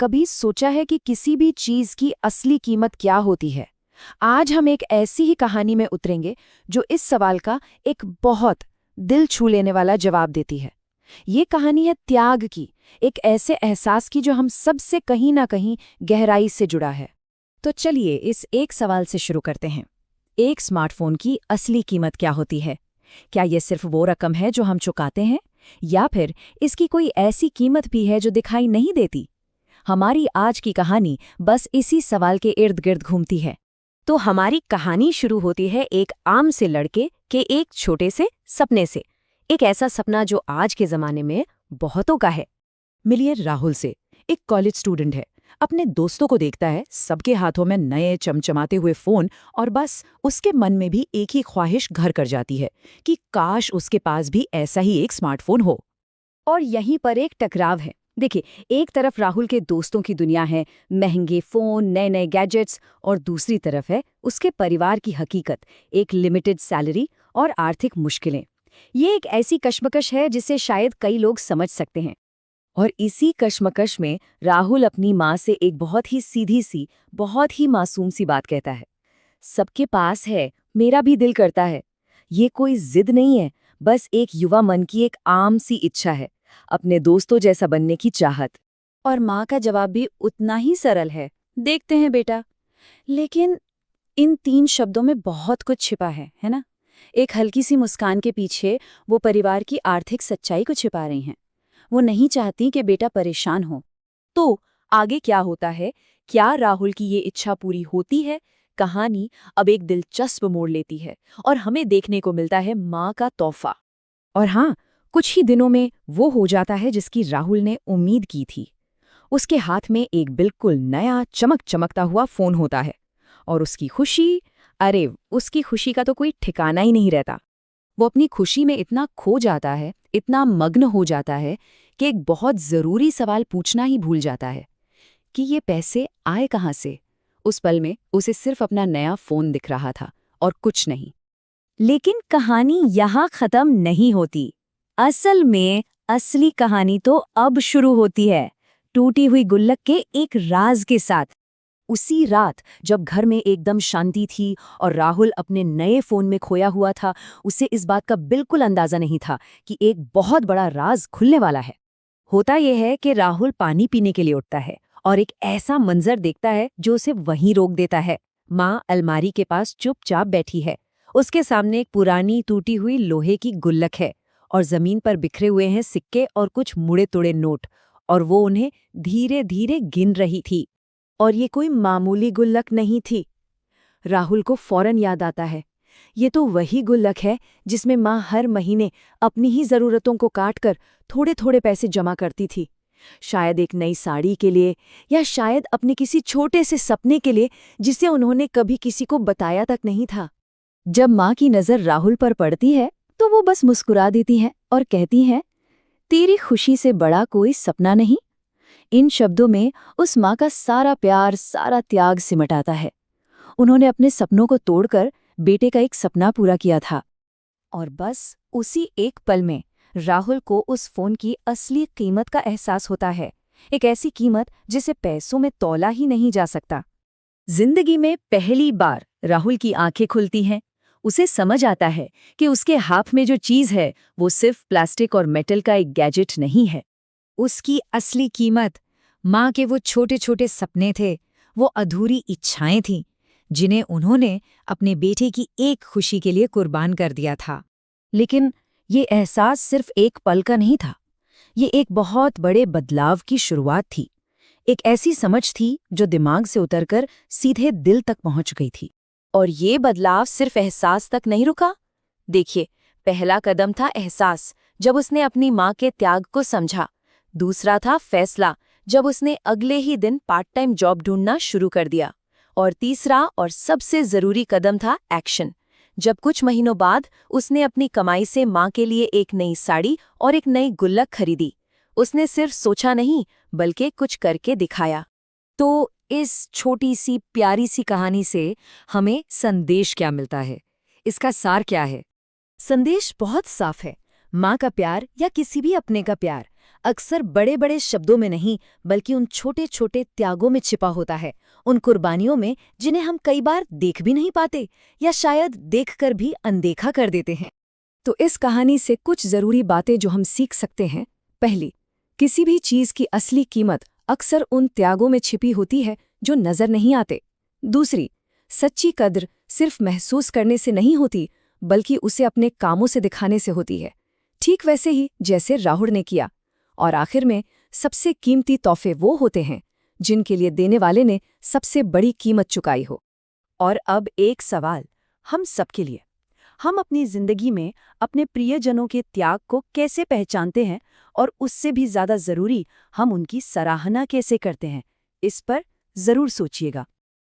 कभी सोचा है कि किसी भी चीज की असली कीमत क्या होती है? आज हम एक ऐसी ही कहानी में उतरेंगे जो इस सवाल का एक बहुत दिल छू लेने वाला जवाब देती है। ये कहानी है त्याग की, एक ऐसे एहसास की जो हम सबसे कहीं ना कहीं गहराई से जुड़ा है। तो चलिए इस एक सवाल से शुरू करते हैं। एक स्मार्टफोन की असली कीमत क्या होती है? क्या ये सिर्फ वो रकम है जो हम चुकाते हैं, या फिर इसकी कोई ऐसी कीमत भी है जो दिखाई नहीं देती? हमारी आज की कहानी बस इसी सवाल के इर्द गिर्द घूमती है। तो हमारी कहानी शुरू होती है एक आम से लड़के के एक छोटे से सपने से। एक ऐसा सपना जो आज के ज़माने में बहुतों का है। मिलिए राहुल से। एक कॉलेज स्टूडेंट है, अपने दोस्तों को देखता है, सबके हाथों में नए चमचमाते हुए फ़ोन, और बस उसके मन में भी एक ही ख्वाहिश घर कर जाती है कि काश उसके पास भी ऐसा ही एक स्मार्टफोन हो। और यहीं पर एक टकराव है। देखिए, एक तरफ राहुल के दोस्तों की दुनिया है, महंगे फ़ोन, नए नए गैजेट्स, और दूसरी तरफ है उसके परिवार की हकीकत, एक लिमिटेड सैलरी और आर्थिक मुश्किलें। ये एक ऐसी कश्मकश है जिसे शायद कई लोग समझ सकते हैं। और इसी कश्मकश में राहुल अपनी माँ से एक बहुत ही सीधी सी, बहुत ही मासूम सी बात कहता है। सबके पास है, मेरा भी दिल करता है। ये कोई जिद नहीं है, बस एक युवा मन की एक आम सी इच्छा है, अपने दोस्तों जैसा बनने की चाहत। और माँ का जवाब भी उतना ही सरल है, देखते हैं बेटा। लेकिन इन 3 शब्दों में बहुत कुछ छिपा है ना? एक हल्की सी मुस्कान के पीछे वो परिवार की आर्थिक सच्चाई को छिपा रही हैं। वो नहीं चाहती कि बेटा परेशान हो। तो आगे क्या होता है? क्या राहुल की ये इच्छा पूरी होती है? कहानी अब एक दिलचस्प मोड़ लेती है और हमें देखने को मिलता है माँ का तोहफा। और हाँ, कुछ ही दिनों में वो हो जाता है जिसकी राहुल ने उम्मीद की थी। उसके हाथ में एक बिल्कुल नया चमकता हुआ फोन होता है। और उसकी खुशी, अरे उसकी खुशी का तो कोई ठिकाना ही नहीं रहता। वो अपनी खुशी में इतना खो जाता है, इतना मग्न हो जाता है कि एक बहुत ज़रूरी सवाल पूछना ही भूल जाता है कि ये पैसे आए कहाँ से। उस पल में उसे सिर्फ अपना नया फ़ोन दिख रहा था और कुछ नहीं। लेकिन कहानी यहाँ ख़त्म नहीं होती। असल में असली कहानी तो अब शुरू होती है, टूटी हुई गुल्लक के एक राज के साथ। उसी रात जब घर में एकदम शांति थी और राहुल अपने नए फोन में खोया हुआ था, उसे इस बात का बिल्कुल अंदाजा नहीं था कि एक बहुत बड़ा राज खुलने वाला है। होता यह है कि राहुल पानी पीने के लिए उठता है और एक ऐसा मंजर देखता है जो उसे वहीं रोक देता है। माँ अलमारी के पास चुपचाप बैठी है। उसके सामने एक पुरानी टूटी हुई लोहे की गुल्लक है और जमीन पर बिखरे हुए हैं सिक्के और कुछ मुड़े तुड़े नोट, और वो उन्हें धीरे धीरे गिन रही थी। और ये कोई मामूली गुल्लक नहीं थी। राहुल को फौरन याद आता है, ये तो वही गुल्लक है जिसमें माँ हर महीने अपनी ही ज़रूरतों को काटकर थोड़े थोड़े पैसे जमा करती थी। शायद एक नई साड़ी के लिए, या शायद अपने किसी छोटे से सपने के लिए जिसे उन्होंने कभी किसी को बताया तक नहीं था। जब माँ की नज़र राहुल पर पड़ती है तो वो बस मुस्कुरा देती है और कहती है, तेरी खुशी से बड़ा कोई सपना नहीं। इन शब्दों में उस माँ का सारा प्यार, सारा त्याग सिमट आता है। उन्होंने अपने सपनों को तोड़कर बेटे का एक सपना पूरा किया था। और बस उसी एक पल में राहुल को उस फोन की असली कीमत का एहसास होता है, एक ऐसी कीमत जिसे पैसों में तौला ही नहीं जा सकता। जिंदगी में पहली बार राहुल की आंखें खुलती हैं। उसे समझ आता है कि उसके हाथ में जो चीज़ है वो सिर्फ प्लास्टिक और मेटल का एक गैजेट नहीं है। उसकी असली कीमत माँ के वो छोटे छोटे सपने थे, वो अधूरी इच्छाएं थीं, जिन्हें उन्होंने अपने बेटे की एक खुशी के लिए कुर्बान कर दिया था। लेकिन ये एहसास सिर्फ एक पल का नहीं था, ये एक बहुत बड़े बदलाव की शुरुआत थी। एक ऐसी समझ थी जो दिमाग से उतरकर सीधे दिल तक पहुंच गई थी। और ये बदलाव सिर्फ एहसास तक नहीं रुका। देखिए, पहला कदम था एहसास, जब उसने अपनी माँ के त्याग को समझा। दूसरा था फैसला, जब उसने अगले ही दिन पार्ट टाइम जॉब ढूंढना शुरू कर दिया। और तीसरा और सबसे जरूरी कदम था एक्शन, जब कुछ महीनों बाद उसने अपनी कमाई से माँ के लिए एक नई साड़ी और एक नई गुल्लक खरीदी। उसने सिर्फ सोचा नहीं, बल्कि कुछ करके दिखाया। तो इस छोटी सी प्यारी सी कहानी से हमें संदेश क्या मिलता है? इसका सार क्या है? संदेश बहुत साफ है। माँ का प्यार या किसी भी अपने का प्यार अक्सर बड़े बड़े शब्दों में नहीं, बल्कि उन छोटे छोटे त्यागों में छिपा होता है, उन कुर्बानियों में जिन्हें हम कई बार देख भी नहीं पाते या शायद देखकर भी अनदेखा कर देते हैं। तो इस कहानी से कुछ जरूरी बातें जो हम सीख सकते हैं। पहली, किसी भी चीज की असली कीमत अक्सर उन त्यागों में छिपी होती है जो नजर नहीं आते। दूसरी, सच्ची कद्र सिर्फ महसूस करने से नहीं होती, बल्कि उसे अपने कामों से दिखाने से होती है, ठीक वैसे ही जैसे राहुल ने किया। और आखिर में, सबसे कीमती तोहफे वो होते हैं जिनके लिए देने वाले ने सबसे बड़ी कीमत चुकाई हो। और अब एक सवाल हम सबके लिए, हम अपनी जिंदगी में अपने प्रियजनों के त्याग को कैसे पहचानते हैं, और उससे भी ज्यादा जरूरी, हम उनकी सराहना कैसे करते हैं? इस पर जरूर सोचिएगा।